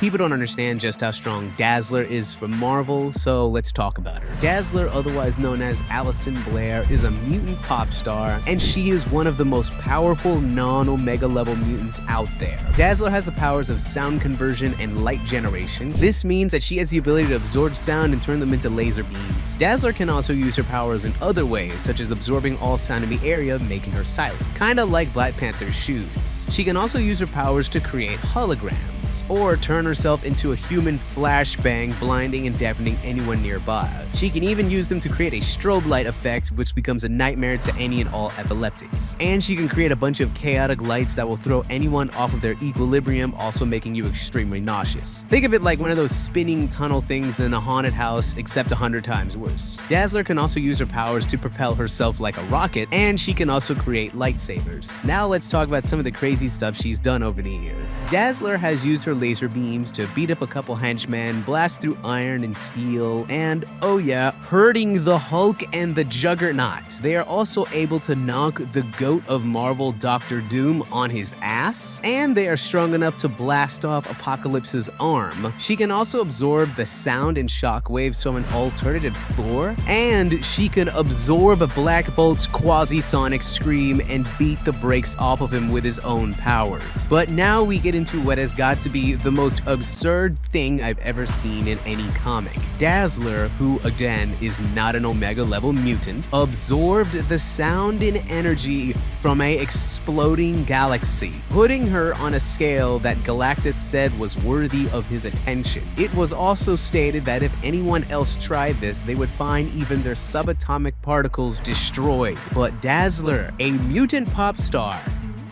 People don't understand just how strong Dazzler is from Marvel, so let's talk about her. Dazzler, otherwise known as Allison Blair, is a mutant pop star, and she is one of the most powerful non-Omega level mutants out there. Dazzler has the powers of sound conversion and light generation. This means that she has the ability to absorb sound and turn them into laser beams. Dazzler can also use her powers in other ways, such as absorbing all sound in the area, making her silent. Kinda like Black Panther's shoes. She can also use her powers to create holograms, or turn herself into a human flashbang, blinding and deafening anyone nearby. She can even use them to create a strobe light effect, which becomes a nightmare to any and all epileptics. And she can create a bunch of chaotic lights that will throw anyone off of their equilibrium, also making you extremely nauseous. Think of it like one of those spinning tunnel things in a haunted house, except 100 times worse. Dazzler can also use her powers to propel herself like a rocket, and she can also create lightsabers. Now let's talk about some of the crazy stuff she's done over the years. Dazzler has used her laser beams to beat up a couple henchmen, blast through iron and steel, and oh yeah, hurting the Hulk and the Juggernaut. They are also able to knock the GOAT of Marvel, Dr. Doom, on his ass, and they are strong enough to blast off Apocalypse's arm. She can also absorb the sound and shockwaves from an alternative Thor, and she can absorb Black Bolt's quasi-sonic scream and beat the brakes off of him with his own powers. But now we get into what has got to be the most absurd thing I've ever seen in any comic. Dazzler, who again is not an Omega level mutant, absorbed the sound and energy from an exploding galaxy, putting her on a scale that Galactus said was worthy of his attention. It was also stated that if anyone else tried this, they would find even their subatomic particles destroyed. But Dazzler, a mutant pop star,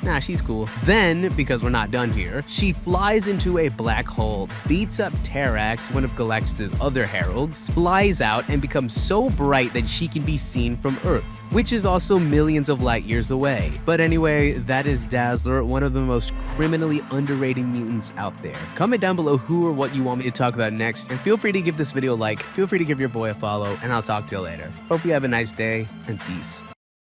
nah, she's cool. Then, because we're not done here, she flies into a black hole, beats up Terrax, one of Galactus' other heralds, flies out, and becomes so bright that she can be seen from Earth, which is also millions of light years away. But anyway, that is Dazzler, one of the most criminally underrated mutants out there. Comment down below who or what you want me to talk about next, and feel free to give this video a like, feel free to give your boy a follow, and I'll talk to you later. Hope you have a nice day, and peace.